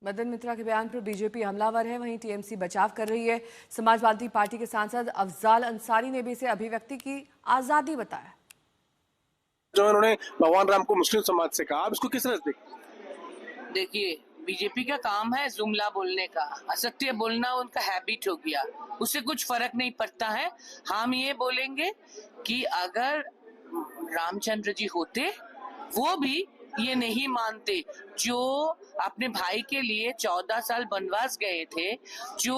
मदन मित्रा के बयान पर बीजेपी हमलावर है, वहीं टीएमसी बचाव कर रही है। समाजवादी पार्टी के सांसद अफजाल अंसारी ने भी इसे अभिव्यक्ति की आजादी बताया। जो उन्होंने भगवान राम को मुस्लिम समाज से कहा, आप इसको किस तरह से देखिए, बीजेपी का काम है जुमला बोलने का, असत्य बोलना उनका हैबिट हो गया, उससे कुछ फर्क नहीं पड़ता है। हम ये बोलेंगे कि अगर रामचंद्र जी होते, वो भी ये नहीं मानते, जो अपने भाई के लिए 14 साल वनवास गए थे, जो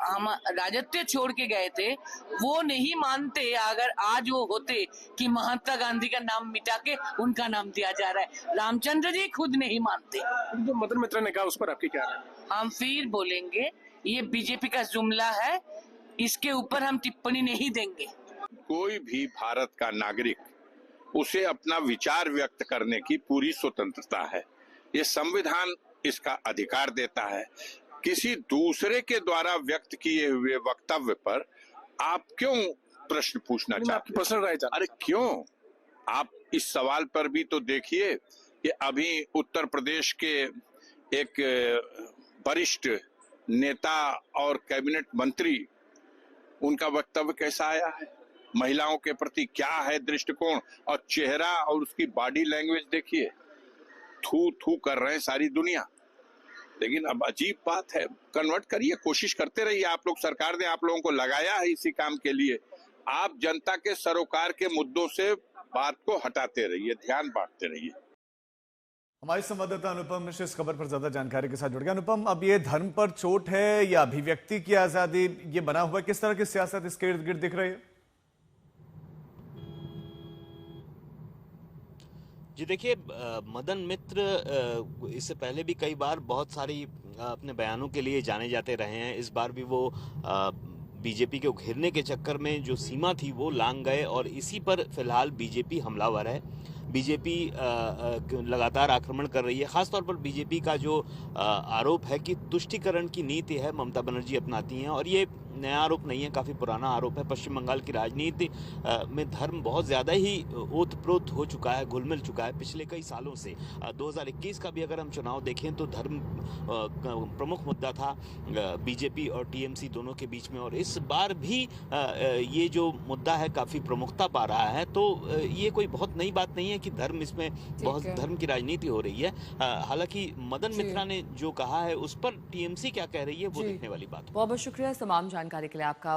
हम राजत्व छोड़ के गए थे, वो नहीं मानते अगर आज वो होते कि महात्मा गांधी का नाम मिटा के उनका नाम दिया जा रहा है। रामचंद्र जी खुद नहीं मानते। जो मदन मित्रा ने कहा उस पर आपकी क्या राय है? हम फिर बोलेंगे ये बीजेपी का जुमला है, इसके ऊपर हम टिप्पणी नहीं देंगे। कोई भी भारत का नागरिक, उसे अपना विचार व्यक्त करने की पूरी स्वतंत्रता है। ये संविधान इसका अधिकार देता है। किसी दूसरे के द्वारा व्यक्त किए हुए वक्तव्य पर आप क्यों प्रश्न पूछना चाहते हैं? पर्सनल राय अरे क्यों? आप इस सवाल पर भी तो देखिए कि अभी उत्तर प्रदेश के एक वरिष्ठ नेता और कैबिनेट मंत्री, उनका वक्तव्य कैसा आया है, महिलाओं के प्रति क्या है दृष्टिकोण, और चेहरा और उसकी बॉडी लैंग्वेज देखिए, थू थू कर रहे हैं सारी दुनिया। लेकिन अब अजीब बात है, कन्वर्ट करिए, कोशिश करते रहिए। आप लोग, सरकार ने आप लोगों को लगाया है इसी काम के लिए। आप जनता के सरोकार के मुद्दों से बात को हटाते रहिए, ध्यान बांटते रहिए। हमारे संवाददाता अनुपम मिश्र इस खबर पर ज्यादा जानकारी के साथ जुड़ गया। अनुपम, अब ये धर्म पर चोट है या अभिव्यक्ति की आजादी, ये बना हुआ है, किस तरह की सियासत इसके इर्द गिर्द दिख रही है? जी देखिए, मदन मित्र इससे पहले भी कई बार बहुत सारी अपने बयानों के लिए जाने जाते रहे हैं। इस बार भी वो बीजेपी के घेरने के चक्कर में जो सीमा थी वो लांघ गए और इसी पर फिलहाल बीजेपी हमलावर है। बीजेपी लगातार आक्रमण कर रही है। खासतौर पर बीजेपी का जो आरोप है कि तुष्टीकरण की नीति है ममता बनर्जी अपनाती हैं, और ये नया आरोप नहीं है, काफ़ी पुराना आरोप है। पश्चिम बंगाल की राजनीति में धर्म बहुत ज़्यादा ही ओतप्रोत हो चुका है, घुल मिल चुका है पिछले कई सालों से। 2021 का भी अगर हम चुनाव देखें तो धर्म प्रमुख मुद्दा था बीजेपी और टीएमसी दोनों के बीच में, और इस बार भी ये जो मुद्दा है काफ़ी प्रमुखता पा रहा है। तो ये कोई बहुत नई बात नहीं है कि धर्म इसमें बहुत धर्म की राजनीति हो रही है। हालांकि मदन मित्रा ने जो कहा है उस पर टीएमसी क्या कह रही है वो देखने वाली बात है। बहुत बहुत शुक्रिया तमाम जानकारी के लिए आपका।